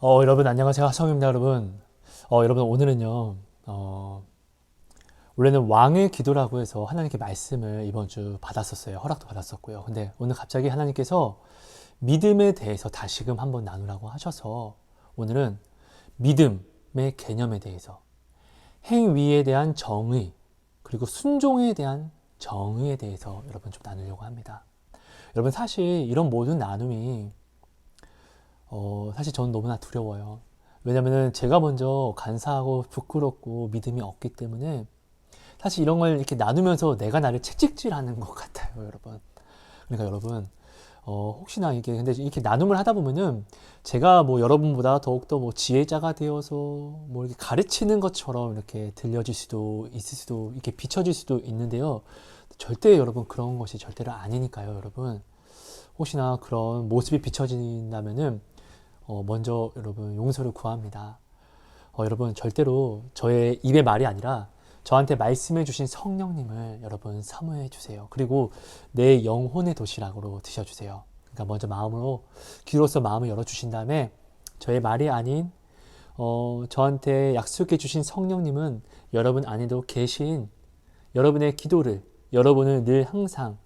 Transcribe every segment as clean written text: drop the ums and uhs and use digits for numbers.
여러분 안녕하세요. 하성입니다, 여러분. 여러분 오늘은요. 원래는 왕의 기도라고 해서 하나님께 말씀을 이번 주 받았었어요. 허락도 받았었고요. 근데 오늘 갑자기 하나님께서 믿음에 대해서 다시금 한번 나누라고 하셔서 오늘은 믿음의 개념에 대해서 행위에 대한 정의 그리고 순종에 대한 정의에 대해서 여러분 좀 나누려고 합니다. 여러분 사실 이런 모든 나눔이 사실 저는 너무나 두려워요. 왜냐면은 제가 먼저 간사하고 부끄럽고 믿음이 없기 때문에 사실 이런 걸 이렇게 나누면서 내가 나를 채찍질하는 것 같아요, 여러분. 그러니까 여러분, 혹시나 이게 근데 이렇게 나눔을 하다 보면은 제가 뭐 여러분보다 더욱더 뭐 지혜자가 되어서 뭐 이렇게 가르치는 것처럼 이렇게 들려질 수도 있을 수도 이렇게 비춰질 수도 있는데요. 절대 여러분 그런 것이 절대로 아니니까요, 여러분. 혹시나 그런 모습이 비춰진다면은 먼저 여러분 용서를 구합니다. 여러분 절대로 저의 입의 말이 아니라 저한테 말씀해 주신 성령님을 여러분 사모해 주세요. 그리고 내 영혼의 도시락으로 드셔주세요. 그러니까 먼저 마음으로 귀로서 마음을 열어주신 다음에 저의 말이 아닌 저한테 약속해 주신 성령님은 여러분 안에도 계신 여러분의 기도를 여러분을 늘 항상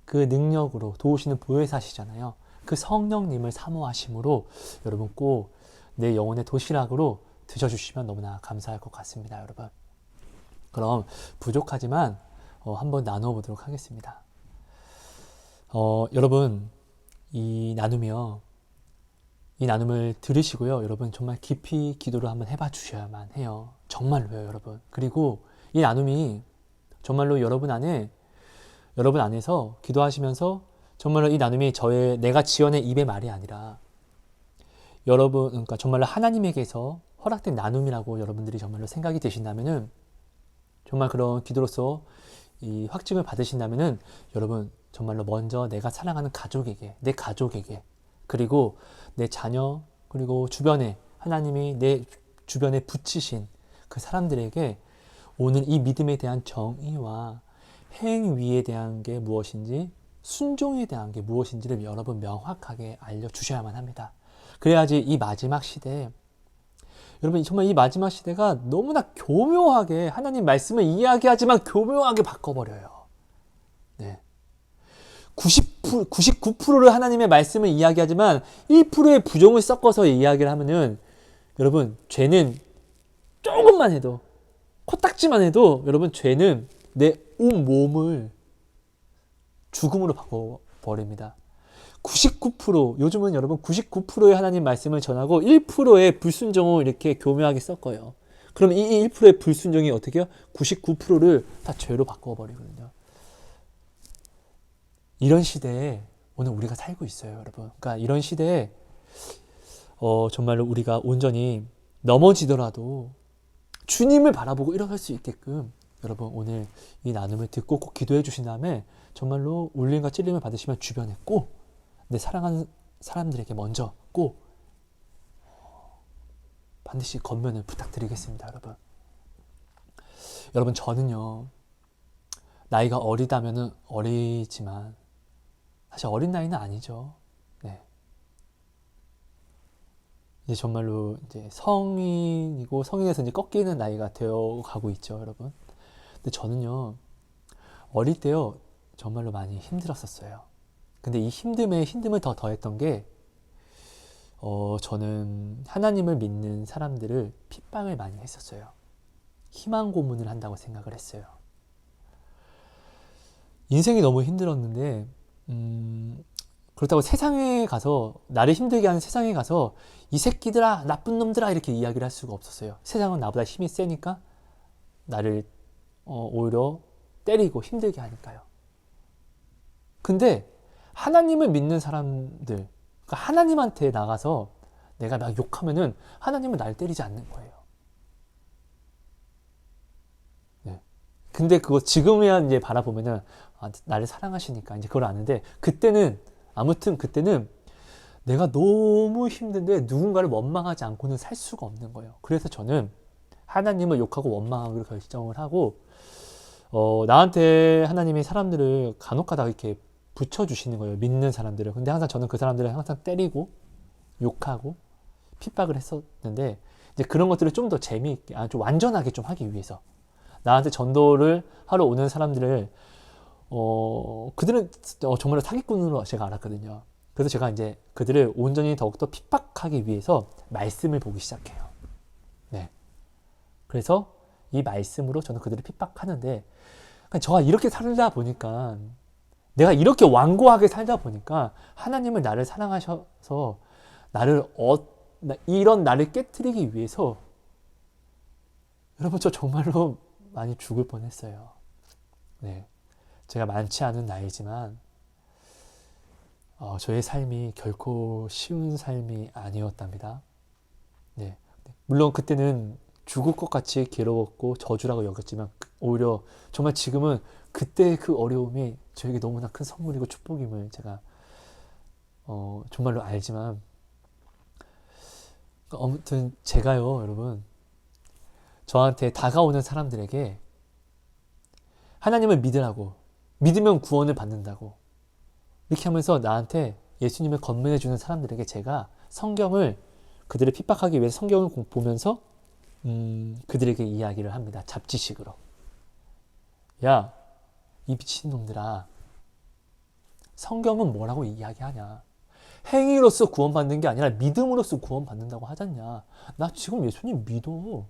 그 능력으로 도우시는 보혜사시잖아요. 그 성령님을 사모하심으로 여러분 꼭 내 영혼의 도시락으로 드셔주시면 너무나 감사할 것 같습니다, 여러분. 그럼 부족하지만 한번 나누어 보도록 하겠습니다. 여러분 이 나눔이요, 이 나눔을 들으시고요, 여러분 정말 깊이 기도를 한번 해봐 주셔야만 해요. 정말로요, 여러분. 그리고 이 나눔이 정말로 여러분 안에서 기도하시면서 정말로 이 나눔이 내가 지어낸 입의 말이 아니라 여러분, 그러니까 정말로 하나님에게서 허락된 나눔이라고 여러분들이 정말로 생각이 되신다면은 정말 그런 기도로서 이 확증을 받으신다면은 여러분 정말로 먼저 내가 사랑하는 가족에게, 내 가족에게, 그리고 내 자녀, 그리고 주변에 하나님이 내 주변에 붙이신 그 사람들에게 오늘 이 믿음에 대한 정의와 행위에 대한 게 무엇인지, 순종에 대한 게 무엇인지를 여러분 명확하게 알려주셔야만 합니다. 그래야지 이 마지막 시대에 여러분 정말 이 마지막 시대가 너무나 교묘하게 하나님 말씀을 이야기하지만 교묘하게 바꿔버려요. 네. 99%를 하나님의 말씀을 이야기하지만 1%의 부정을 섞어서 이야기를 하면은 여러분 죄는 조금만 해도 코딱지만 해도 여러분 죄는 내 온 몸을 죽음으로 바꿔버립니다. 99% 요즘은 여러분 99%의 하나님 말씀을 전하고 1%의 불순종을 이렇게 교묘하게 섞어요. 그럼 이 1%의 불순종이 어떻게 해요? 99%를 다 죄로 바꿔버리거든요. 이런 시대에 오늘 우리가 살고 있어요, 여러분. 그러니까 이런 시대에 정말로 우리가 온전히 넘어지더라도 주님을 바라보고 일어설 수 있게끔 여러분 오늘 이 나눔을 듣고 꼭 기도해 주신 다음에 정말로 울림과 찔림을 받으시면 주변에 꼭 내 사랑하는 사람들에게 먼저 꼭 반드시 건면을 부탁드리겠습니다, 여러분. 여러분 저는요, 나이가 어리다면은 어리지만 사실 어린 나이는 아니죠. 네. 이제 정말로 이제 성인이고 성인에서 이제 꺾이는 나이가 되어 가고 있죠, 여러분. 근데 저는요, 어릴 때요 정말로 많이 힘들었었어요. 근데 이 힘듦을 더 더했던 게 저는 하나님을 믿는 사람들을 핍박을 많이 했었어요. 희망 고문을 한다고 생각을 했어요. 인생이 너무 힘들었는데 그렇다고 세상에 가서 나를 힘들게 하는 세상에 가서 이 새끼들아 나쁜 놈들아 이렇게 이야기를 할 수가 없었어요. 세상은 나보다 힘이 세니까 나를 오히려 때리고 힘들게 하니까요. 근데 하나님을 믿는 사람들, 그러니까 하나님한테 나가서 내가 막 욕하면은 하나님은 날 때리지 않는 거예요. 네. 근데 그거 지금이야 이제 바라보면은 나를 사랑하시니까 이제 그걸 아는데 그때는 내가 너무 힘든데 누군가를 원망하지 않고는 살 수가 없는 거예요. 그래서 저는 하나님을 욕하고 원망하기로 결정을 하고 나한테 하나님이 사람들을 간혹가다 이렇게 붙여주시는 거예요. 믿는 사람들을. 근데 항상 저는 그 사람들을 항상 때리고 욕하고 핍박을 했었는데 이제 그런 것들을 좀 더 재미있게, 좀 완전하게 좀 하기 위해서 나한테 전도를 하러 오는 사람들을 그들은 정말로 사기꾼으로 제가 알았거든요. 그래서 제가 이제 그들을 온전히 더욱더 핍박하기 위해서 말씀을 보기 시작해요. 네. 그래서 이 말씀으로 저는 그들을 핍박하는데, 저가 이렇게 살다 보니까, 내가 이렇게 완고하게 살다 보니까 하나님은 나를 사랑하셔서 나를 이런 나를 깨트리기 위해서, 여러분 저 정말로 많이 죽을 뻔했어요. 네. 제가 많지 않은 나이지만 저의 삶이 결코 쉬운 삶이 아니었답니다. 네. 물론 그때는 죽을 것 같이 괴로웠고 저주라고 여겼지만 오히려 정말 지금은 그때의 그 어려움이 저에게 너무나 큰 선물이고 축복임을 제가 정말로 알지만, 아무튼 제가요, 여러분, 저한테 다가오는 사람들에게 하나님을 믿으라고, 믿으면 구원을 받는다고 이렇게 하면서 나한테 예수님을 건면해 주는 사람들에게 제가 성경을, 그들을 핍박하기 위해서 성경을 보면서 그들에게 이야기를 합니다. 잡지식으로. 야, 이 미친놈들아, 성경은 뭐라고 이야기하냐? 행위로서 구원받는 게 아니라 믿음으로써 구원받는다고 하잖냐? 나 지금 예수님 믿어.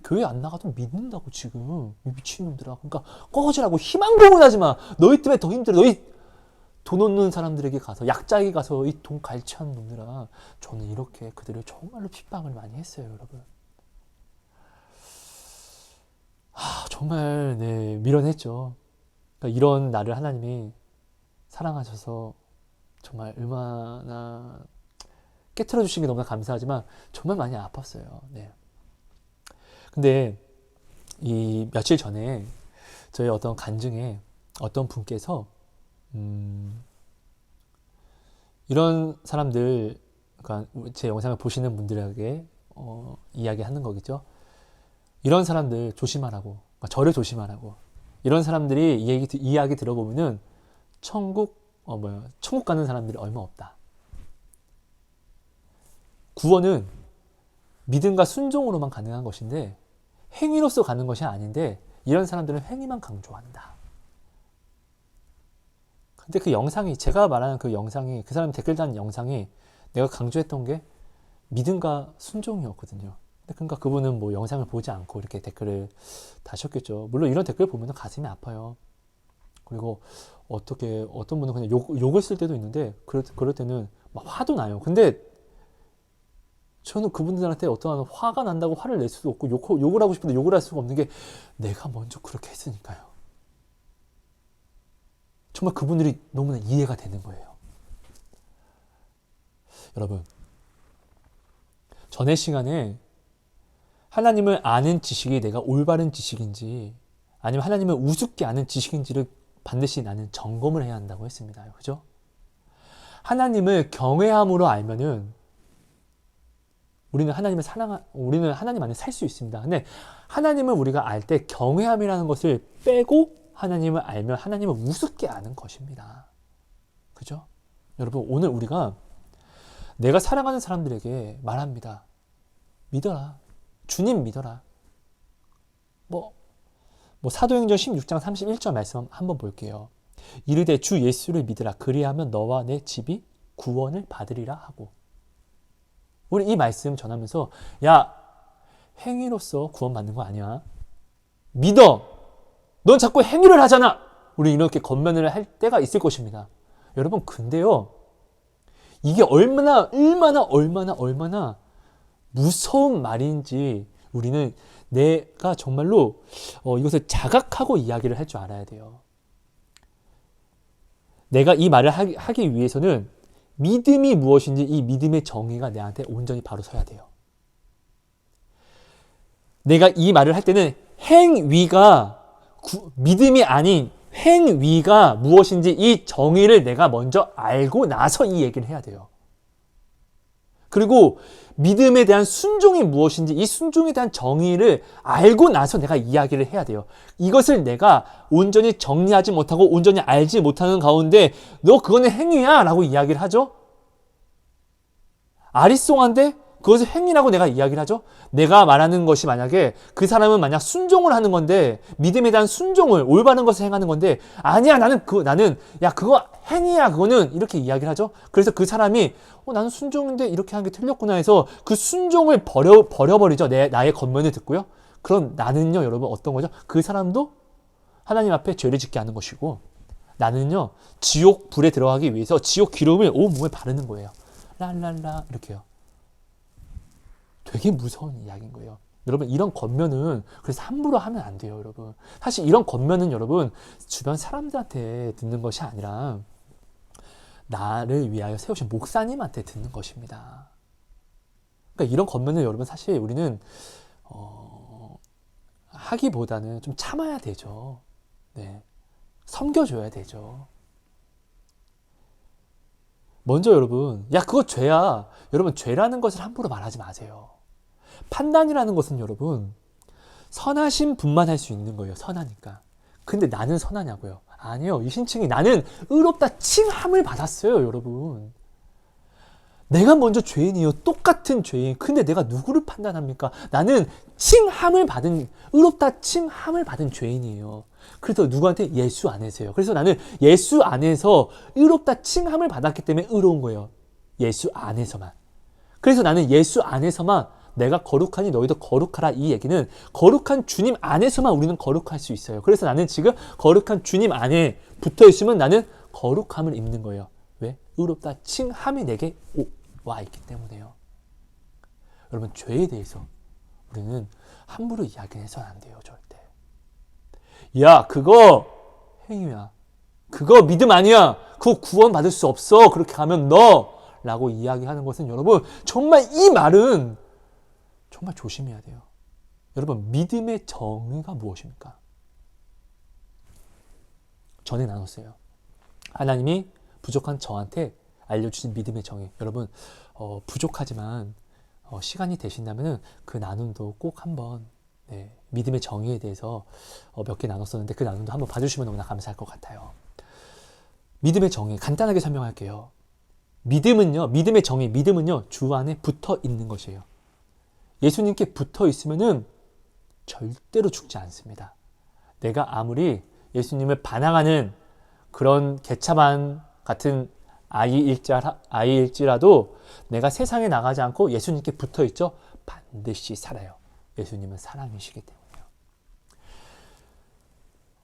교회 안 나가도 믿는다고 지금. 이 미친놈들아. 그러니까 꺼지라고. 희망 고문하지 마. 너희 때문에 더 힘들어. 너희 돈 없는 사람들에게 가서, 약자에게 가서 이 돈 갈취하는 놈들아. 저는 이렇게 그들을 정말로 핍박을 많이 했어요, 여러분. 정말 밀어냈죠. 그러니까 이런 나를 하나님이 사랑하셔서 정말 얼마나 깨트려 주신 게 너무나 감사하지만 정말 많이 아팠어요. 네. 근데 이 며칠 전에 저희 어떤 간증에 어떤 분께서 이런 사람들, 그러니까 제 영상을 보시는 분들에게 이야기하는 거겠죠. 이런 사람들 조심하라고, 그러니까 저를 조심하라고. 이런 사람들이 이야기 들어보면은 천국 가는 사람들이 얼마 없다. 구원은 믿음과 순종으로만 가능한 것인데 행위로서 가는 것이 아닌데, 이런 사람들은 행위만 강조한다. 근데 그 영상이, 제가 말하는 그 영상이, 그 사람 댓글 단 영상이 내가 강조했던 게 믿음과 순종이었거든요. 그러니까 그분은 뭐 영상을 보지 않고 이렇게 댓글을 다셨겠죠. 물론 이런 댓글 보면 가슴이 아파요. 그리고 어떤 분은 그냥 욕을 쓸 때도 있는데, 그럴 때는 막 화도 나요. 근데 저는 그분들한테 어떠한 화가 난다고 화를 낼 수도 없고, 욕을 하고 싶은데 욕을 할 수가 없는 게, 내가 먼저 그렇게 했으니까요. 정말 그분들이 너무나 이해가 되는 거예요. 여러분, 전의 시간에 하나님을 아는 지식이 내가 올바른 지식인지 아니면 하나님을 우습게 아는 지식인지를 반드시 나는 점검을 해야 한다고 했습니다. 그죠? 하나님을 경외함으로 알면은 우리는 하나님 안에 살 수 있습니다. 근데 하나님을 우리가 알 때 경외함이라는 것을 빼고 하나님을 알면 하나님을 우습게 아는 것입니다. 그죠? 여러분, 오늘 우리가 내가 사랑하는 사람들에게 말합니다. 믿어라. 주님 믿어라. 사도행전 16장 31절 말씀 한번 볼게요. 이르되 주 예수를 믿으라. 그리하면 너와 내 집이 구원을 받으리라 하고. 우리 이 말씀 전하면서, 야, 행위로서 구원받는 거 아니야. 믿어. 넌 자꾸 행위를 하잖아. 우리 이렇게 건면을 할 때가 있을 것입니다. 여러분, 근데요, 이게 얼마나 무서운 말인지 우리는 내가 정말로 이것을 자각하고 이야기를 할 줄 알아야 돼요. 내가 이 말을 하기 위해서는 믿음이 무엇인지, 이 믿음의 정의가 내한테 온전히 바로 서야 돼요. 내가 이 말을 할 때는 행위가 믿음이 아닌 행위가 무엇인지 이 정의를 내가 먼저 알고 나서 이 얘기를 해야 돼요. 그리고 믿음에 대한 순종이 무엇인지 이 순종에 대한 정의를 알고 나서 내가 이야기를 해야 돼요. 이것을 내가 온전히 정리하지 못하고 온전히 알지 못하는 가운데 너 그거는 행위야 라고 이야기를 하죠. 아리송한데 그것을 행위라고 내가 이야기를 하죠. 내가 말하는 것이 만약에 그 사람은 만약 순종을 하는 건데 믿음에 대한 순종을 올바른 것을 행하는 건데 아니야 나는 야 그거 행위야 그거는 이렇게 이야기를 하죠. 그래서 그 사람이 나는 순종인데 이렇게 하는 게 틀렸구나 해서 그 순종을 버려버리죠. 나의 겉면을 듣고요. 그럼 나는요 여러분 어떤 거죠? 그 사람도 하나님 앞에 죄를 짓게 하는 것이고 나는요 지옥 불에 들어가기 위해서 지옥 기름을 온 몸에 바르는 거예요. 랄랄라 이렇게요. 되게 무서운 이야기인 거예요. 여러분 이런 겉면은 그래서 함부로 하면 안 돼요. 여러분 사실 이런 겉면은 여러분 주변 사람들한테 듣는 것이 아니라 나를 위하여 세우신 목사님한테 듣는 것입니다. 그러니까 이런 겉면은 여러분 사실 우리는 하기보다는 좀 참아야 되죠. 네, 섬겨줘야 되죠. 먼저 여러분, 야 그거 죄야. 여러분 죄라는 것을 함부로 말하지 마세요. 판단이라는 것은 여러분 선하신 분만 할 수 있는 거예요. 선하니까. 근데 나는 선하냐고요? 아니요. 이 신칭이 나는 의롭다 칭함을 받았어요. 여러분. 내가 먼저 죄인이에요. 똑같은 죄인. 근데 내가 누구를 판단합니까? 나는 칭함을 받은 의롭다 칭함을 받은 죄인이에요. 그래서 누구한테? 예수 안에서요. 그래서 나는 예수 안에서 의롭다 칭함을 받았기 때문에 의로운 거예요. 예수 안에서만. 그래서 나는 예수 안에서만 내가 거룩하니 너희도 거룩하라 이 얘기는 거룩한 주님 안에서만 우리는 거룩할 수 있어요. 그래서 나는 지금 거룩한 주님 안에 붙어 있으면 나는 거룩함을 입는 거예요. 왜? 의롭다 칭함이 내게 와 있기 때문에요. 여러분 죄에 대해서 우리는 함부로 이야기해서는 안 돼요. 절대. 야 그거 행위야. 그거 믿음 아니야. 그거 구원 받을 수 없어. 그렇게 하면 너 라고 이야기하는 것은 여러분 정말 이 말은 정말 조심해야 돼요. 여러분 믿음의 정의가 무엇입니까? 전에 나눴어요. 하나님이 부족한 저한테 알려주신 믿음의 정의. 여러분 부족하지만 시간이 되신다면 그 나눔도 꼭 한번 믿음의 정의에 대해서 몇 개 나눴었는데 그 나눔도 한번 봐주시면 너무나 감사할 것 같아요. 믿음의 정의 간단하게 설명할게요. 믿음의 정의, 믿음은요 주 안에 붙어 있는 것이에요. 예수님께 붙어 있으면은 절대로 죽지 않습니다. 내가 아무리 예수님을 반항하는 그런 개차반 같은 아이일지라도 내가 세상에 나가지 않고 예수님께 붙어 있죠. 반드시 살아요. 예수님은 사랑이시기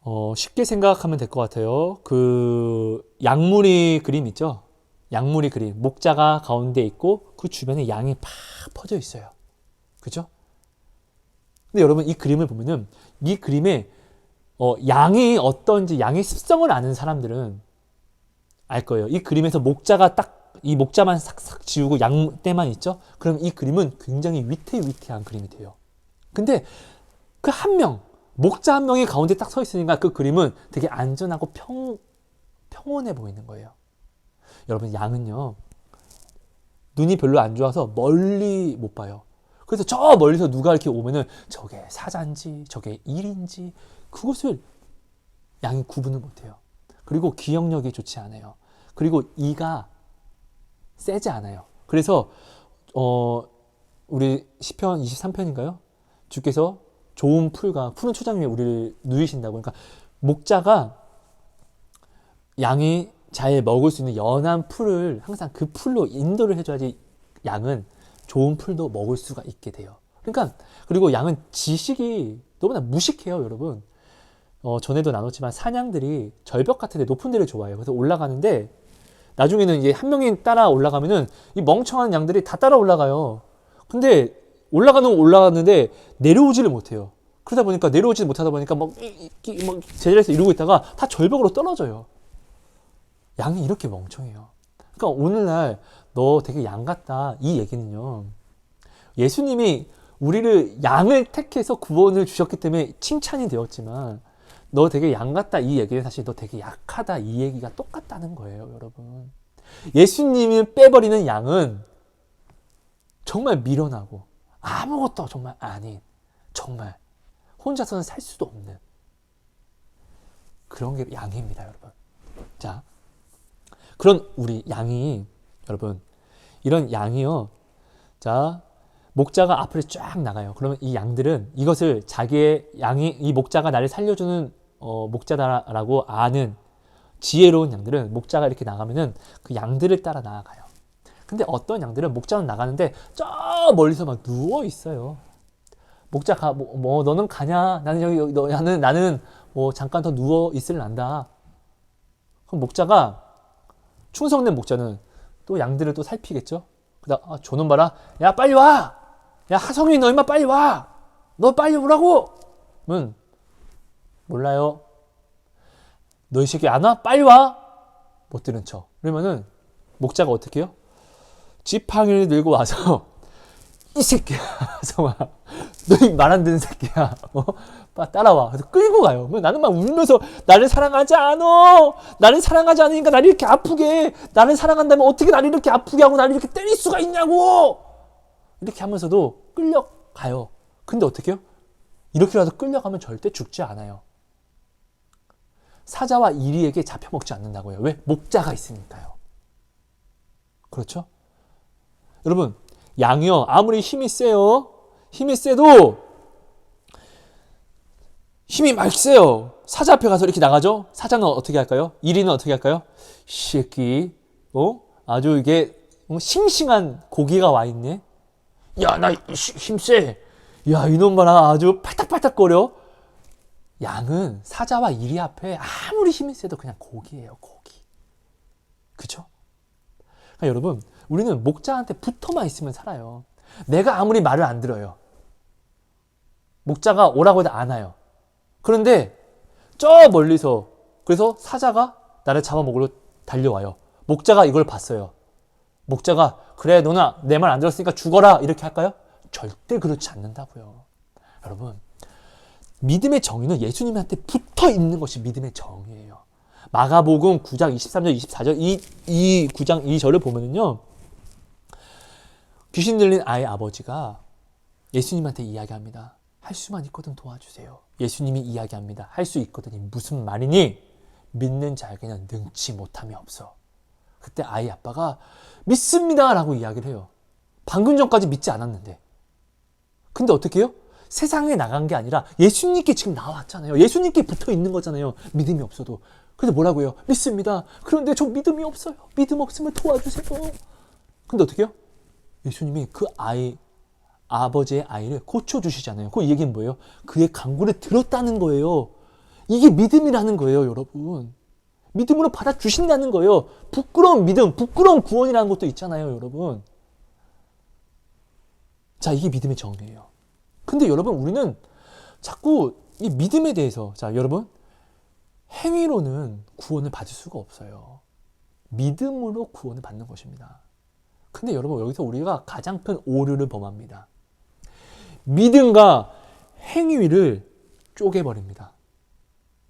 때문에요. 쉽게 생각하면 될 것 같아요. 그 양무리 그림 있죠. 양무리 그림. 목자가 가운데 있고 그 주변에 양이 팍 퍼져 있어요. 그죠? 근데 여러분 이 그림을 보면은 이 그림에 양이 어떤지 양의 습성을 아는 사람들은 알 거예요. 이 그림에서 목자가 딱 이 목자만 싹싹 지우고 양떼만 있죠? 그럼 이 그림은 굉장히 위태위태한 그림이 돼요. 근데 그 한 명, 목자 한 명이 가운데 딱 서 있으니까 그 그림은 되게 안전하고 평온해 보이는 거예요. 여러분 양은요 눈이 별로 안 좋아서 멀리 못 봐요. 그래서 저 멀리서 누가 이렇게 오면은 저게 사자인지 저게 일인지 그것을 양이 구분을 못해요. 그리고 기억력이 좋지 않아요. 그리고 이가 세지 않아요. 그래서 우리 시편 23편인가요? 주께서 좋은 풀과 푸른 초장 위에 우리를 누이신다고. 그러니까 목자가 양이 잘 먹을 수 있는 연한 풀을 항상 그 풀로 인도를 해줘야지 양은 좋은 풀도 먹을 수가 있게 돼요. 그러니까 그리고 양은 지식이 너무나 무식해요, 여러분. 전에도 나눴지만 사냥들이 절벽 같은 데 높은 데를 좋아해요. 그래서 올라가는데 나중에는 이제 한 명이 따라 올라가면은 이 멍청한 양들이 다 따라 올라가요. 근데 올라가는데 내려오지를 못해요. 그러다 보니까 내려오지 못하다 보니까 막 제자리에서 이러고 있다가 다 절벽으로 떨어져요. 양이 이렇게 멍청해요. 그러니까 오늘날 너 되게 양 같다 이 얘기는요. 예수님이 우리를 양을 택해서 구원을 주셨기 때문에 칭찬이 되었지만 너 되게 양 같다 이 얘기는 사실 너 되게 약하다 이 얘기가 똑같다는 거예요, 여러분. 예수님을 빼버리는 양은 정말 미련하고 아무것도 정말 아닌 정말 혼자서는 살 수도 없는 그런 게 양입니다, 여러분. 자, 그런 우리 양이 여러분 이런 양이요. 자, 목자가 앞으로 쫙 나가요. 그러면 이 양들은 이것을 자기의 이 목자가 나를 살려주는 목자다라고 아는 지혜로운 양들은 목자가 이렇게 나가면은 그 양들을 따라 나아가요. 근데 어떤 양들은 목자는 나가는데 저 멀리서 막 누워 있어요. 목자 너는 가냐? 나는 나는 잠깐 더 누워 있을란다. 그럼 목자가 충성된 목자는 또 양들을 또 살피겠죠. 그다음 저놈 봐라. 야 빨리 와. 야 하성이 너 임마 빨리 와. 너 빨리 오라고. 문 몰라요. 너 이 새끼 안 와? 빨리 와. 못 들은 척. 그러면은 목자가 어떻게 해요? 지팡이를 들고 와서 이 새끼야 하성아 너 이 말 안 듣는 새끼야 따라와. 그래서 끌고 가요. 나는 막 울면서 나를 사랑하지 않어. 나를 사랑하지 않으니까 나를 이렇게 아프게 해. 나를 사랑한다면 어떻게 나를 이렇게 아프게 하고 나를 이렇게 때릴 수가 있냐고. 이렇게 하면서도 끌려가요. 근데 어떻게 해요? 이렇게라도 끌려가면 절대 죽지 않아요. 사자와 이리에게 잡혀먹지 않는다고요. 왜? 목자가 있으니까요. 그렇죠? 여러분 양이요 아무리 힘이 세요. 힘이 세도 힘이 막 세요. 사자 앞에 가서 이렇게 나가죠. 사자는 어떻게 할까요? 이리는 어떻게 할까요? 새끼 아주 이게 싱싱한 고기가 와 있네. 야 나 힘세. 야 이놈 봐라 아주 팔딱팔딱거려. 양은 사자와 이리 앞에 아무리 힘이 세도 그냥 고기예요. 고기. 그쵸? 그러니까 여러분 우리는 목자한테 붙어만 있으면 살아요. 내가 아무리 말을 안 들어요. 목자가 오라고 해도 안 와요. 그런데 저 멀리서 그래서 사자가 나를 잡아먹으러 달려와요. 목자가 이걸 봤어요. 목자가 그래 너나 내 말 안 들었으니까 죽어라 이렇게 할까요? 절대 그렇지 않는다고요. 여러분 믿음의 정의는 예수님한테 붙어 있는 것이 믿음의 정의예요. 마가복음 9장 23절 24절 이 9장 2절을 보면은요. 귀신 들린 아이 아버지가 예수님한테 이야기합니다. 할 수만 있거든 도와주세요. 예수님이 이야기합니다. 할 수 있거든이 무슨 말이니? 믿는 자에게는 능치 못함이 없어. 그때 아이 아빠가 믿습니다 라고 이야기를 해요. 방금 전까지 믿지 않았는데. 근데 어떻게 해요? 세상에 나간 게 아니라 예수님께 지금 나왔잖아요. 예수님께 붙어 있는 거잖아요. 믿음이 없어도. 근데 뭐라고 해요? 믿습니다. 그런데 저 믿음이 없어요. 믿음 없으면 도와주세요. 근데 어떻게 해요? 예수님이 그 아버지의 아이를 고쳐주시잖아요. 그 얘기는 뭐예요? 그의 간구를 들었다는 거예요. 이게 믿음이라는 거예요, 여러분. 믿음으로 받아주신다는 거예요. 부끄러운 믿음, 부끄러운 구원이라는 것도 있잖아요, 여러분. 자, 이게 믿음의 정의예요. 근데 여러분, 우리는 자꾸 이 믿음에 대해서, 자, 여러분, 행위로는 구원을 받을 수가 없어요. 믿음으로 구원을 받는 것입니다. 근데 여러분, 여기서 우리가 가장 큰 오류를 범합니다. 믿음과 행위를 쪼개버립니다.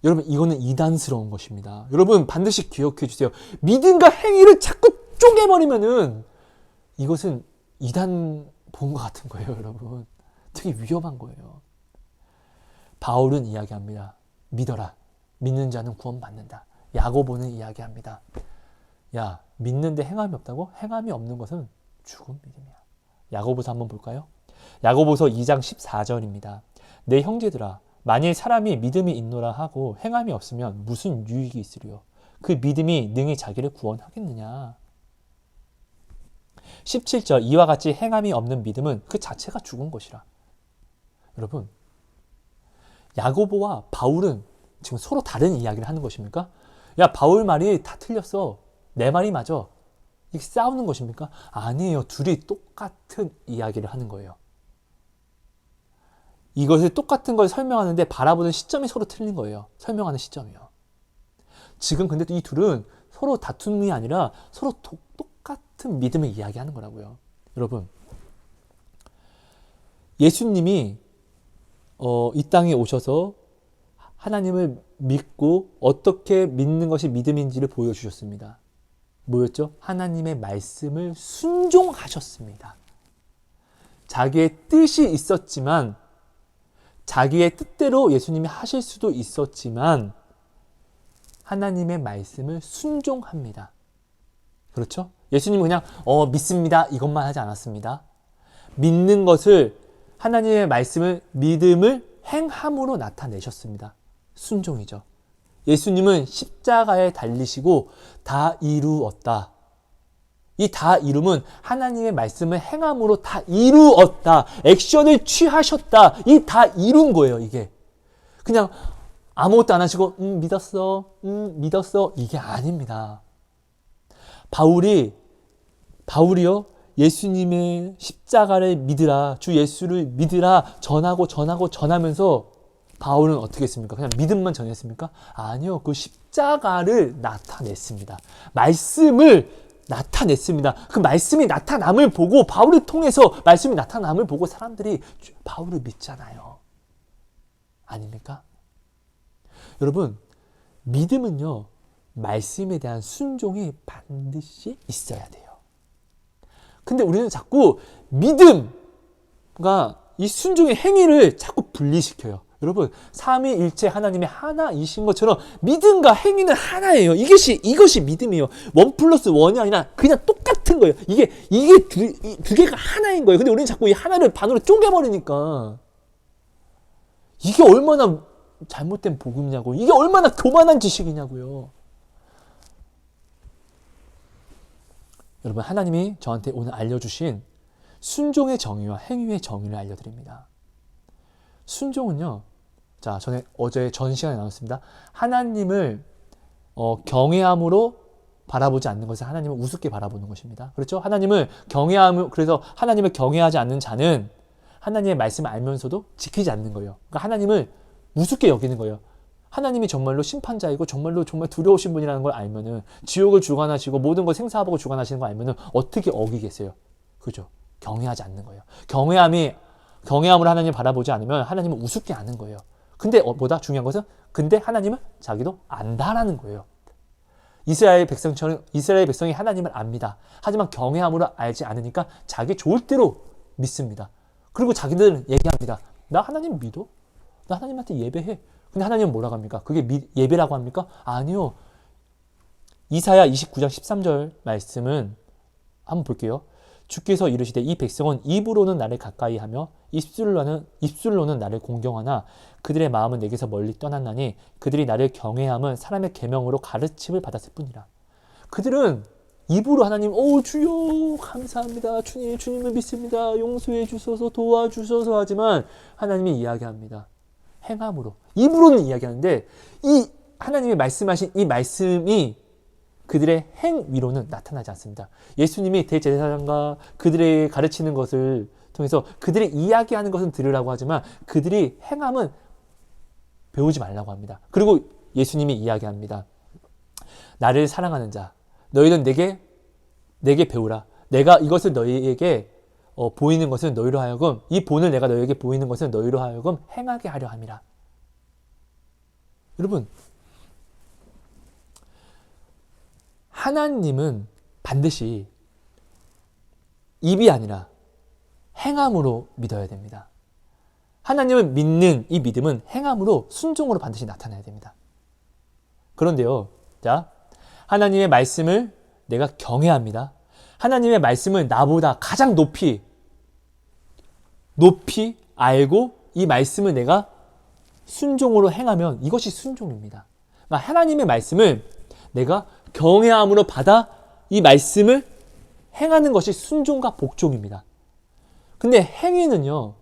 여러분 이거는 이단스러운 것입니다. 여러분 반드시 기억해 주세요. 믿음과 행위를 자꾸 쪼개버리면은 이것은 이단 본 것 같은 거예요. 여러분 되게 위험한 거예요. 바울은 이야기합니다. 믿어라. 믿는 자는 구원받는다. 야고보는 이야기합니다. 야 믿는데 행함이 없다고? 행함이 없는 것은 죽은 믿음이야. 야고보서 한번 볼까요? 야고보서 2장 14절입니다. 내 형제들아 만일 사람이 믿음이 있노라 하고 행함이 없으면 무슨 유익이 있으리요? 그 믿음이 능히 자기를 구원하겠느냐? 17절 이와 같이 행함이 없는 믿음은 그 자체가 죽은 것이라. 여러분 야고보와 바울은 지금 서로 다른 이야기를 하는 것입니까? 야 바울 말이 다 틀렸어. 내 말이 맞아. 이렇게 싸우는 것입니까? 아니에요. 둘이 똑같은 이야기를 하는 거예요. 이것을 똑같은 걸 설명하는데 바라보는 시점이 서로 틀린 거예요. 설명하는 시점이요. 지금 근데 이 둘은 서로 다툼이 아니라 서로 똑같은 믿음을 이야기하는 거라고요. 여러분 예수님이 이 땅에 오셔서 하나님을 믿고 어떻게 믿는 것이 믿음인지를 보여주셨습니다. 뭐였죠? 하나님의 말씀을 순종하셨습니다. 자기의 뜻이 있었지만 자기의 뜻대로 예수님이 하실 수도 있었지만 하나님의 말씀을 순종합니다. 그렇죠? 예수님은 그냥 믿습니다 이것만 하지 않았습니다. 믿는 것을 하나님의 말씀을 믿음을 행함으로 나타내셨습니다. 순종이죠. 예수님은 십자가에 달리시고 다 이루었다. 이 다 이룸은 하나님의 말씀을 행함으로 다 이루었다. 액션을 취하셨다. 이 다 이룬 거예요, 이게. 그냥 아무것도 안 하시고 믿었어. 이게 아닙니다. 바울이요. 예수님의 십자가를 믿으라. 주 예수를 믿으라. 전하면서 바울은 어떻게 했습니까? 그냥 믿음만 전했습니까? 아니요. 그 십자가를 나타냈습니다. 말씀을 나타냈습니다. 그 말씀이 나타남을 보고 바울을 통해서 말씀이 나타남을 보고 사람들이 바울을 믿잖아요. 아닙니까? 여러분, 믿음은요. 말씀에 대한 순종이 반드시 있어야 돼요. 근데 우리는 자꾸 믿음과 이 순종의 행위를 자꾸 분리시켜요. 여러분, 삼위일체 하나님의 하나이신 것처럼 믿음과 행위는 하나예요. 이것이 믿음이에요. 1+1이 아니라 그냥 똑같은 거예요. 이게 두 개가 하나인 거예요. 근데 우리는 자꾸 이 하나를 반으로 쪼개버리니까 이게 얼마나 잘못된 복음이냐고. 이게 얼마나 교만한 지식이냐고요. 여러분, 하나님이 저한테 오늘 알려주신 순종의 정의와 행위의 정의를 알려드립니다. 순종은요. 자, 어제 전 시간에 나눴습니다. 하나님을 경외함으로 바라보지 않는 것은 하나님을 우습게 바라보는 것입니다. 그렇죠? 그래서 하나님을 경외하지 않는 자는 하나님의 말씀을 알면서도 지키지 않는 거예요. 그러니까 하나님을 우습게 여기는 거예요. 하나님이 정말로 심판자이고 정말 두려우신 분이라는 걸 알면은 지옥을 주관하시고 모든 걸 생사하고 주관하시는 걸 알면은 어떻게 어기겠어요? 그죠? 경외하지 않는 거예요. 경외함으로 하나님을 바라보지 않으면 하나님을 우습게 아는 거예요. 근데 뭐다? 중요한 것은 근데 하나님은 자기도 안다라는 거예요. 이스라엘 백성이 하나님을 압니다. 하지만 경외함으로 알지 않으니까 자기 좋을 대로 믿습니다. 그리고 자기들은 얘기합니다. 나 하나님 믿어? 나 하나님한테 예배해. 근데 하나님은 뭐라고 합니까? 그게 예배라고 합니까? 아니요. 이사야 29장 13절 말씀은 한번 볼게요. 주께서 이르시되 이 백성은 입으로는 나를 가까이 하며 입술로는 나를 공경하나 그들의 마음은 내게서 멀리 떠났나니 그들이 나를 경외함은 사람의 계명으로 가르침을 받았을 뿐이라. 그들은 입으로 하나님 주여 감사합니다. 주님을 믿습니다. 용서해 주소서 도와주소서 하지만 하나님이 이야기합니다. 행함으로. 입으로는 이야기하는데 이 하나님이 말씀하신 이 말씀이 그들의 행위로는 나타나지 않습니다. 예수님이 대제사장과 그들의 가르치는 것을 통해서 그들이 이야기하는 것은 들으라고 하지만 그들이 행함은 배우지 말라고 합니다. 그리고 예수님이 이야기합니다. 나를 사랑하는 자, 너희는 내게 배우라. 내가 이것을 너희에게 보이는 것은 너희로 하여금 이 본을 내가 너희에게 보이는 것은 너희로 하여금 행하게 하려 함이라. 여러분, 하나님은 반드시 입이 아니라 행함으로 믿어야 됩니다. 하나님을 믿는 이 믿음은 행함으로 순종으로 반드시 나타나야 됩니다. 그런데요, 자, 하나님의 말씀을 내가 경외합니다. 하나님의 말씀을 나보다 가장 높이 알고 이 말씀을 내가 순종으로 행하면 이것이 순종입니다. 그러니까 하나님의 말씀을 내가 경외함으로 받아 이 말씀을 행하는 것이 순종과 복종입니다. 근데 행위는요,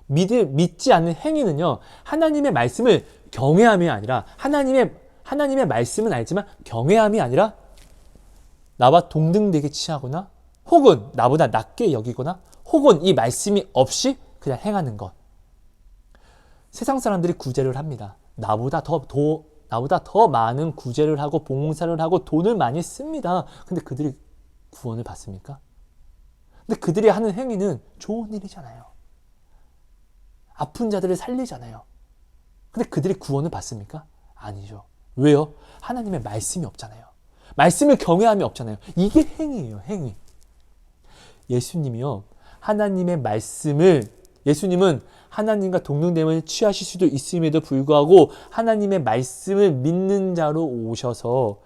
믿지 않는 행위는요, 하나님의 말씀을 경외함이 아니라 하나님의 말씀은 알지만 경외함이 아니라 나와 동등되게 취하거나 혹은 나보다 낮게 여기거나 혹은 이 말씀이 없이 그냥 행하는 것. 세상 사람들이 구제를 합니다. 나보다 더 많은 구제를 하고 봉사를 하고 돈을 많이 씁니다. 근데 그들이 구원을 받습니까? 근데 그들이 하는 행위는 좋은 일이잖아요. 아픈 자들을 살리잖아요. 근데 그들이 구원을 받습니까? 아니죠. 왜요? 하나님의 말씀이 없잖아요. 말씀을 경외함이 없잖아요. 이게 행위예요, 행위. 예수님이요, 예수님은 하나님과 동등됨을 취하실 수도 있음에도 불구하고 하나님의 말씀을 믿는 자로 오셔서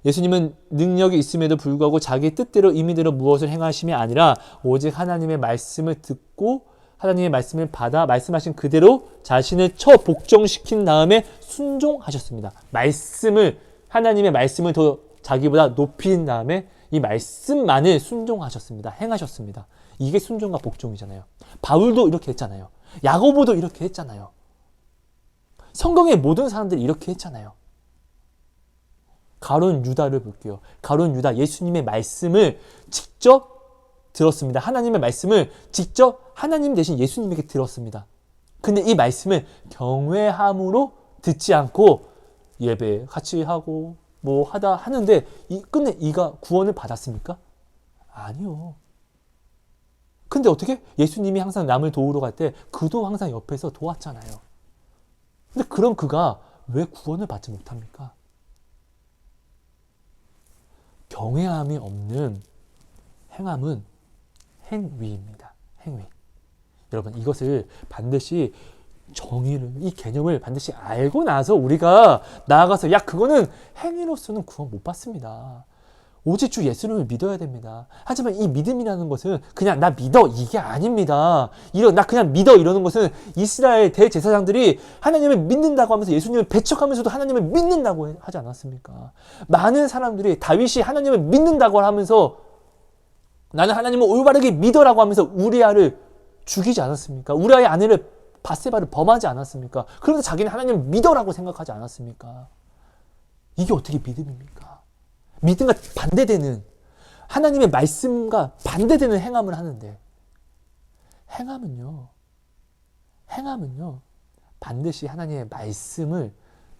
예수님은 능력이 있음에도 불구하고 자기 뜻대로 임의대로 무엇을 행하심이 아니라 오직 하나님의 말씀을 듣고 하나님의 말씀을 받아 말씀하신 그대로 자신을 복종시킨 다음에 순종하셨습니다. 하나님의 말씀을 더 자기보다 높인 다음에 이 말씀만을 순종하셨습니다. 행하셨습니다. 이게 순종과 복종이잖아요. 바울도 이렇게 했잖아요. 야고보도 이렇게 했잖아요. 성경의 모든 사람들이 이렇게 했잖아요. 가룟 유다를 볼게요. 가룟 유다, 예수님의 말씀을 직접 들었습니다. 하나님의 말씀을 직접 하나님 대신 예수님에게 들었습니다. 근데 이 말씀을 경외함으로 듣지 않고 예배 같이 하고 뭐 하다 하는데 끝내 이가 구원을 받았습니까? 아니요. 근데 어떻게? 예수님이 항상 남을 도우러 갈 때 그도 항상 옆에서 도왔잖아요. 근데 그럼 그가 왜 구원을 받지 못합니까? 경외함이 없는 행함은 행위입니다. 행위. 여러분, 이것을 반드시 이 개념을 반드시 알고 나서 우리가 나아가서 그거는 행위로서는 구원 못 받습니다. 오직 주 예수님을 믿어야 됩니다. 하지만 이 믿음이라는 것은 그냥 나 믿어 이게 아닙니다. 나 그냥 믿어 이러는 것은 이스라엘 대제사장들이 하나님을 믿는다고 하면서 예수님을 배척하면서도 하나님을 믿는다고 하지 않았습니까? 많은 사람들이 다윗이 하나님을 믿는다고 하면서 나는 하나님을 올바르게 믿어라고 하면서 우리아를 죽이지 않았습니까? 우리아의 아내를 바세바를 범하지 않았습니까? 그런데 자기는 하나님을 믿어라고 생각하지 않았습니까? 이게 어떻게 믿음입니까? 믿음과 반대되는, 하나님의 말씀과 반대되는 행함을 하는데, 행함은요 반드시 하나님의 말씀을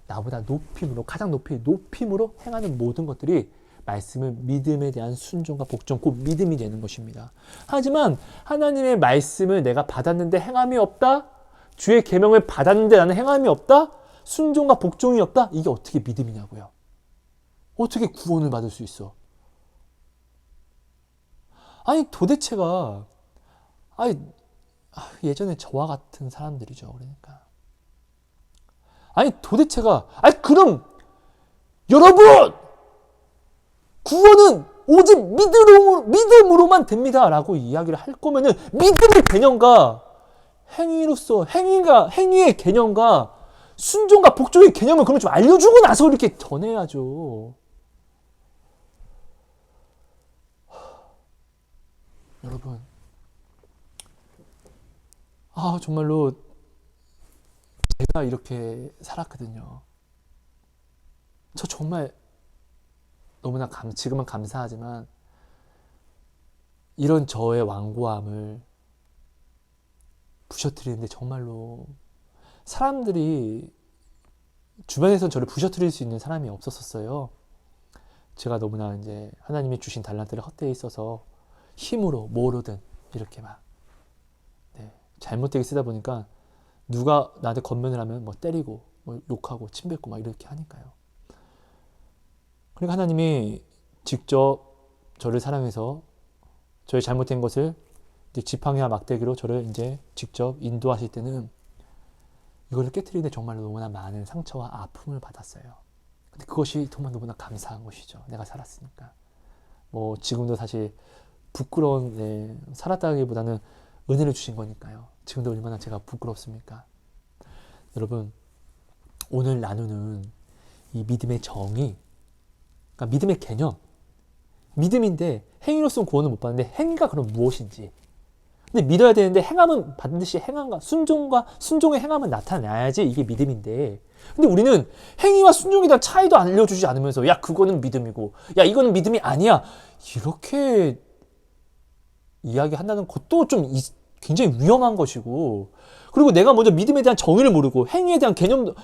나보다 높임으로, 가장 높이 높임으로 행하는 모든 것들이 말씀을 믿음에 대한 순종과 복종, 곧 믿음이 되는 것입니다. 하지만 하나님의 말씀을 내가 받았는데 행함이 없다? 주의 계명을 받았는데 나는 행함이 없다? 순종과 복종이 없다? 이게 어떻게 믿음이냐고요. 어떻게 구원을 받을 수 있어? 도대체가 예전에 저와 같은 사람들이죠. 그러니까 도대체가 그럼 여러분 구원은 오직 믿음으로만 됩니다 라고 이야기를 할 거면은 믿음의 개념과 행위의 개념과 순종과 복종의 개념을 그러면 좀 알려주고 나서 이렇게 전해야죠. 여러분, 정말로 제가 이렇게 살았거든요. 저 정말 너무나 지금은 감사하지만 이런 저의 완고함을 부셔뜨리는데 정말로 사람들이 주변에서 저를 부셔뜨릴 수 있는 사람이 없었어요. 제가 너무나 이제 하나님이 주신 달란트를 헛되이 써서 힘으로 뭐로든 이렇게 잘못되게 쓰다 보니까 누가 나한테 건면을 하면 때리고 욕하고 침뱉고 이렇게 하니까요. 그러니까 하나님이 직접 저를 사랑해서 저의 잘못된 것을 이제 지팡이와 막대기로 저를 이제 직접 인도하실 때는 이걸 깨트리는데 정말로 너무나 많은 상처와 아픔을 받았어요. 근데 그것이 정말 너무나 감사한 것이죠. 내가 살았으니까. 지금도 사실 부끄러운, 살았다기보다는 은혜를 주신 거니까요. 지금도 얼마나 제가 부끄럽습니까? 여러분, 오늘 나누는 이 믿음의 정의, 그러니까 믿음의 개념, 믿음인데 행위로서는 구원을 못 받는데 행위가 그럼 무엇인지. 근데 믿어야 되는데 행함은 반드시 행함과 순종의 행함은 나타나야지 이게 믿음인데, 근데 우리는 행위와 순종에 대한 차이도 알려주지 않으면서 그거는 믿음이고 이거는 믿음이 아니야 이렇게 이야기한다는 것도 좀 굉장히 위험한 것이고, 그리고 내가 먼저 믿음에 대한 정의를 모르고 행위에 대한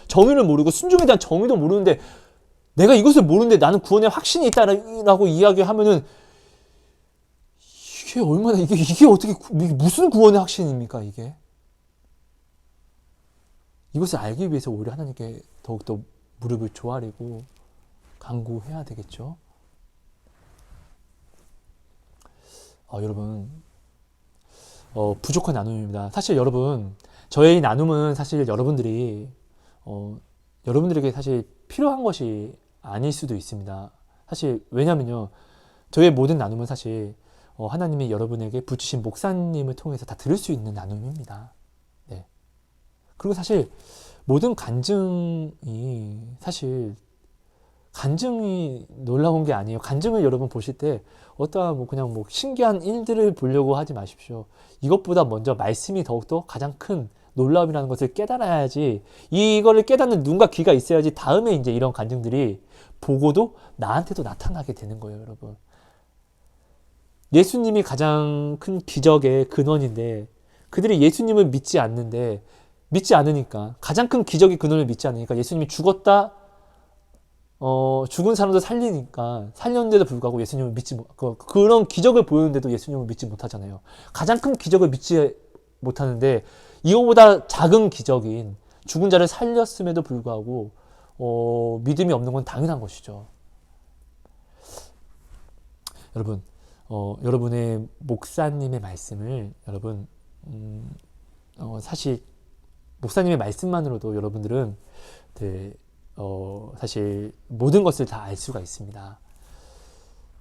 정의를 모르고 순종에 대한 정의도 모르는데 내가 이것을 모르는데 나는 구원에 확신이 있다라고 이야기하면은 이게 얼마나 이게 어떻게 이게 무슨 구원의 확신입니까 이게? 이것을 알기 위해서 오히려 하나님께 더욱더 무릎을 조아리고 간구해야 되겠죠. 여러분, 부족한 나눔입니다. 사실 여러분, 저의 나눔은 사실 여러분들이 여러분들에게 사실 필요한 것이 아닐 수도 있습니다. 사실 왜냐면요, 저의 모든 나눔은 사실 하나님이 여러분에게 붙이신 목사님을 통해서 다 들을 수 있는 나눔입니다. 네. 그리고 사실 모든 간증이 사실 간증이 놀라운 게 아니에요. 간증을 여러분 보실 때 어떠한 뭐 그냥 뭐 신기한 일들을 보려고 하지 마십시오. 이것보다 먼저 말씀이 더욱더 가장 큰 놀라움이라는 것을 깨달아야지, 이거를 깨닫는 눈과 귀가 있어야지 다음에 이제 이런 간증들이 보고도 나한테도 나타나게 되는 거예요, 여러분. 예수님이 가장 큰 기적의 근원인데 그들이 예수님을 믿지 않는데, 믿지 않으니까, 가장 큰 기적의 근원을 믿지 않으니까 예수님이 죽었다, 죽은 사람도 살렸는데도 불구하고 예수님을 믿지 못, 그런 기적을 보였는데도 예수님을 믿지 못하잖아요. 가장 큰 기적을 믿지 못하는데 이거보다 작은 기적인 죽은 자를 살렸음에도 불구하고 믿음이 없는 건 당연한 것이죠. 여러분, 여러분의 목사님의 말씀을 여러분, 사실 목사님의 말씀만으로도 여러분들은 네, 사실 모든 것을 다 알 수가 있습니다.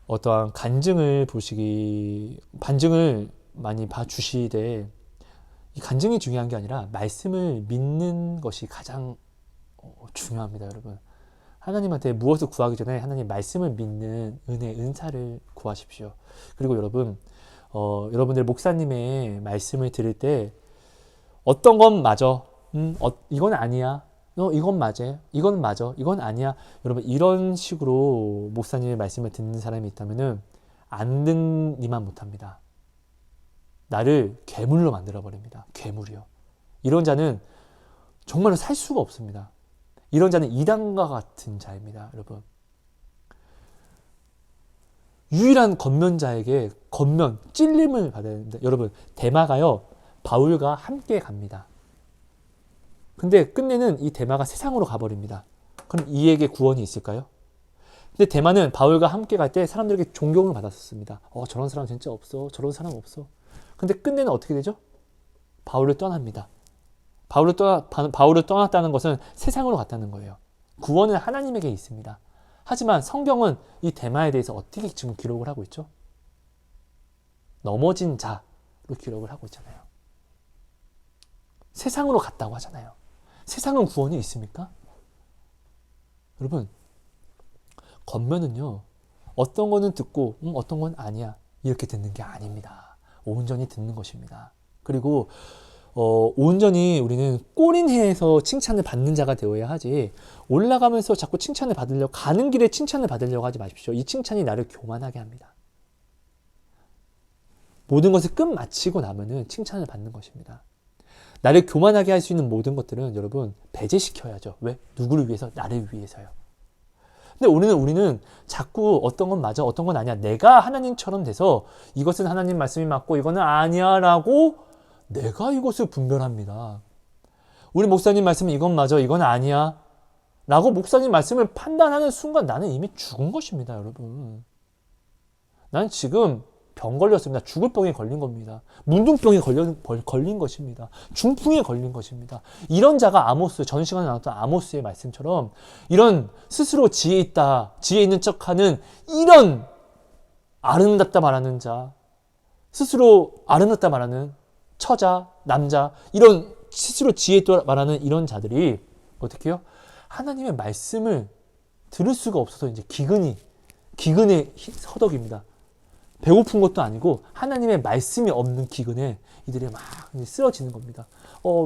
어떠한 반증을 많이 봐주시되, 이 간증이 중요한 게 아니라 말씀을 믿는 것이 가장 중요합니다, 여러분. 하나님한테 무엇을 구하기 전에 하나님 말씀을 믿는 은사를 구하십시오. 그리고 여러분, 여러분들 목사님의 말씀을 들을 때 어떤 건 맞아, 이건 아니야, 이건 맞아, 이건 맞아, 이건 아니야. 여러분, 이런 식으로 목사님의 말씀을 듣는 사람이 있다면은 안 듣니만 못합니다. 나를 괴물로 만들어버립니다. 괴물이요. 이런 자는 정말로 살 수가 없습니다. 이런 자는 이단과 같은 자입니다, 여러분. 유일한 건면자에게 찔림을 받아야 됩니다. 여러분, 데마가요, 바울과 함께 갑니다. 근데 끝내는 이 데마가 세상으로 가버립니다. 그럼 이에게 구원이 있을까요? 근데 데마는 바울과 함께 갈 때 사람들에게 존경을 받았었습니다. 저런 사람 진짜 없어. 저런 사람 없어. 근데 끝내는 어떻게 되죠? 바울을 떠납니다. 바울을 떠났다는 것은 세상으로 갔다는 거예요. 구원은 하나님에게 있습니다. 하지만 성경은 이 데마에 대해서 어떻게 지금 기록을 하고 있죠? 넘어진 자로 기록을 하고 있잖아요. 세상으로 갔다고 하잖아요. 세상은 구원이 있습니까? 여러분, 겉면은요, 어떤 거는 듣고 어떤 건 아니야, 이렇게 듣는 게 아닙니다. 온전히 듣는 것입니다. 그리고 온전히 우리는 꼬린해에서 칭찬을 받는 자가 되어야 하지, 올라가면서 자꾸 칭찬을 받으려고, 가는 길에 칭찬을 받으려고 하지 마십시오. 이 칭찬이 나를 교만하게 합니다. 모든 것을 끝마치고 나면은 칭찬을 받는 것입니다. 나를 교만하게 할 수 있는 모든 것들은 여러분 배제시켜야죠. 왜? 누구를 위해서? 나를 위해서요. 근데 우리는 자꾸 어떤 건 맞아, 어떤 건 아니야, 내가 하나님처럼 돼서 이것은 하나님 말씀이 맞고 이거는 아니야 라고 내가 이것을 분별합니다. 우리 목사님 말씀은 이건 맞아, 이건 아니야 라고 목사님 말씀을 판단하는 순간 나는 이미 죽은 것입니다, 여러분. 나는 지금 병 걸렸습니다. 죽을 병에 걸린 겁니다. 문둥병에 걸린 것입니다. 중풍에 걸린 것입니다. 이런 자가 아모스, 전 시간에 나왔던 아모스의 말씀처럼 이런 스스로 지혜 있는 척하는 이런 아름답다 말하는 자, 스스로 아름답다 말하는 처자, 남자, 이런 스스로 지혜 있다 말하는 이런 자들이 어떻게 해요? 하나님의 말씀을 들을 수가 없어서 이제 기근에 허덕입니다. 배고픈 것도 아니고 하나님의 말씀이 없는 기근에 이들이 막 쓰러지는 겁니다.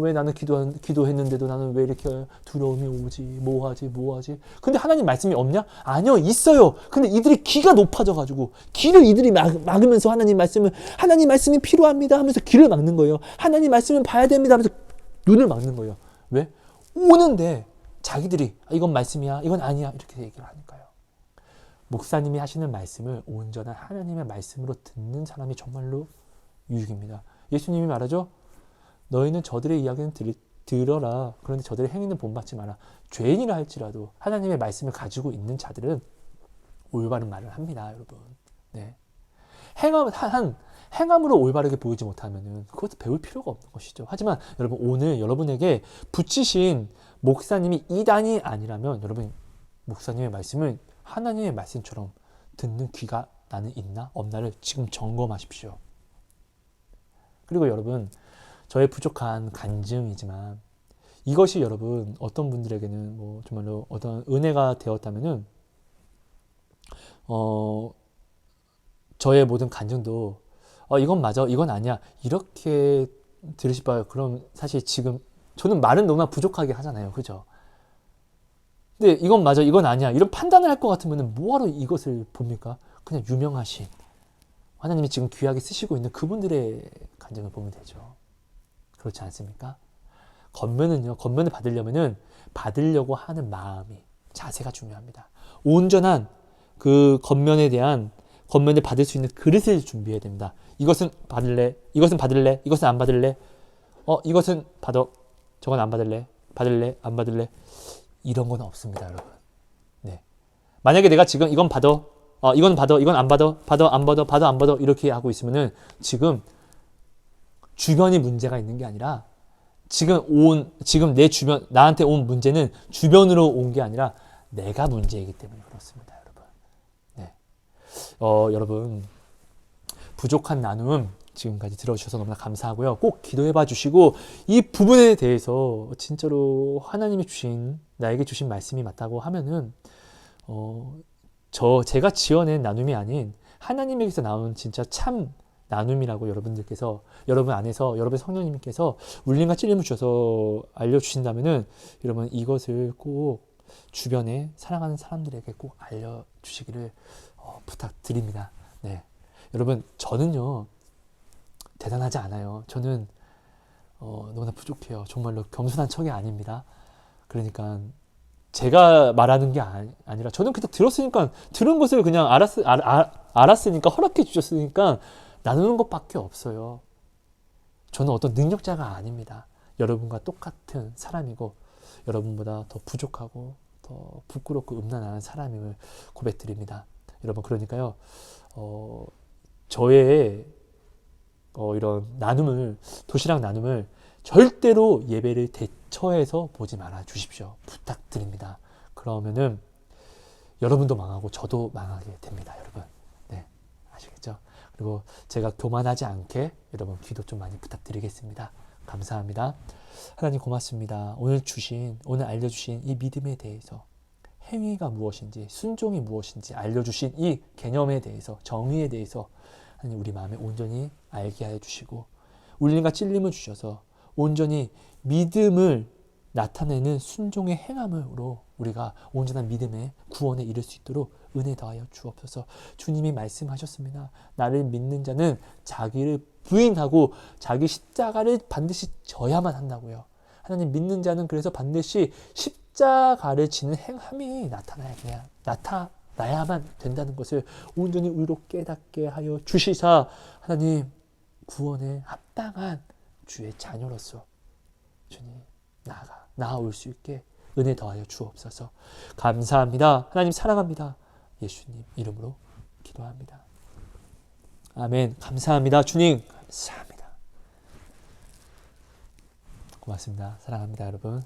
왜 나는 기도했는데도 나는 왜 이렇게 두려움이 오지? 뭐하지? 근데 하나님 말씀이 없냐? 아니요, 있어요. 근데 이들이 기가 높아져가지고 귀를 이들이 막으면서 하나님 말씀이 필요합니다 하면서 귀를 막는 거예요. 하나님 말씀을 봐야 됩니다 하면서 눈을 막는 거예요. 왜? 오는데 자기들이 이건 말씀이야, 이건 아니야 이렇게 얘기를 하니까요. 목사님이 하시는 말씀을 온전한 하나님의 말씀으로 듣는 사람이 정말로 유익입니다. 예수님이 말하죠. 너희는 저들의 이야기는 들어라. 그런데 저들의 행위는 본받지 마라. 죄인이라 할지라도 하나님의 말씀을 가지고 있는 자들은 올바른 말을 합니다, 여러분. 네. 행함으로 올바르게 보이지 못하면은 그것도 배울 필요가 없는 것이죠. 하지만 여러분, 오늘 여러분에게 붙이신 목사님이 이단이 아니라면 여러분 목사님의 말씀을 하나님의 말씀처럼 듣는 귀가 나는 있나 없나를 지금 점검하십시오. 그리고 여러분, 저의 부족한 간증이지만 이것이 여러분 어떤 분들에게는 뭐 정말로 어떤 은혜가 되었다면은 저의 모든 간증도 이건 맞아, 이건 아니야 이렇게 들으실 바에, 그럼 사실 지금 저는 말은 너무나 부족하게 하잖아요, 그죠? 근데 이건 맞아, 이건 아니야 이런 판단을 할 것 같으면 뭐하러 이것을 봅니까? 그냥 유명하신 하나님이 지금 귀하게 쓰시고 있는 그분들의 간증을 보면 되죠. 그렇지 않습니까? 권면은요, 권면을 받으려면은 받으려고 하는 마음이, 자세가 중요합니다. 온전한 그 권면을 받을 수 있는 그릇을 준비해야 됩니다. 이것은 받을래, 이것은 받을래, 이것은 안 받을래, 이것은 받아, 저건 안 받을래, 받을래, 안 받을래, 이런 건 없습니다, 여러분. 네. 만약에 내가 지금 이건 받아, 이건 받아, 이건 안 받아, 받아, 안 받아, 받아, 안 받아, 이렇게 하고 있으면은 지금 주변이 문제가 있는 게 아니라 지금 내 주변, 나한테 온 문제는 주변으로 온 게 아니라 내가 문제이기 때문에 그렇습니다, 여러분. 네. 여러분, 부족한 나눔 지금까지 들어주셔서 너무나 감사하고요. 꼭 기도해봐 주시고, 이 부분에 대해서 진짜로 하나님이 나에게 주신 말씀이 맞다고 하면은, 제가 지어낸 나눔이 아닌 하나님에게서 나온 진짜 참 나눔이라고 여러분 안에서, 여러분 성령님께서 울림과 찔림을 주셔서 알려주신다면은, 여러분 이것을 꼭 주변에 사랑하는 사람들에게 꼭 알려주시기를 부탁드립니다. 네. 여러분, 저는요, 대단하지 않아요. 저는 너무나 부족해요. 정말로 겸손한 척이 아닙니다. 그러니까 제가 말하는 게 아니라 저는 그냥 들은 것을 그냥 알았으니까, 허락해 주셨으니까 나누는 것밖에 없어요. 저는 어떤 능력자가 아닙니다. 여러분과 똑같은 사람이고 여러분보다 더 부족하고 더 부끄럽고 음란한 사람임을 고백드립니다. 여러분, 그러니까요, 저의 이런 도시락 나눔을 절대로 예배를 대처해서 보지 말아 주십시오. 부탁드립니다. 그러면은 여러분도 망하고 저도 망하게 됩니다, 여러분. 네, 아시겠죠? 그리고 제가 교만하지 않게 여러분 기도 좀 많이 부탁드리겠습니다. 감사합니다. 하나님 고맙습니다. 오늘 알려주신 이 믿음에 대해서, 행위가 무엇인지, 순종이 무엇인지 알려주신 이 개념에 대해서, 정의에 대해서 하나님 우리 마음에 온전히 알게 하여 주시고, 울림과 찔림을 주셔서 온전히 믿음을 나타내는 순종의 행함으로 우리가 온전한 믿음의 구원에 이를 수 있도록 은혜 더하여 주옵소서. 주님이 말씀하셨습니다. 나를 믿는 자는 자기를 부인하고 자기 십자가를 반드시 져야만 한다고요. 하나님, 믿는 자는 그래서 반드시 십자가를 지는 행함이 나타나야만 된다는 것을 온전히 우리로 깨닫게 하여 주시사, 하나님 구원에 합당한 주의 자녀로서 주님 나아올 수 있게 은혜 더하여 주옵소서. 감사합니다. 하나님 사랑합니다. 예수님 이름으로 기도합니다. 아멘. 감사합니다. 주님 감사합니다. 고맙습니다. 사랑합니다, 여러분.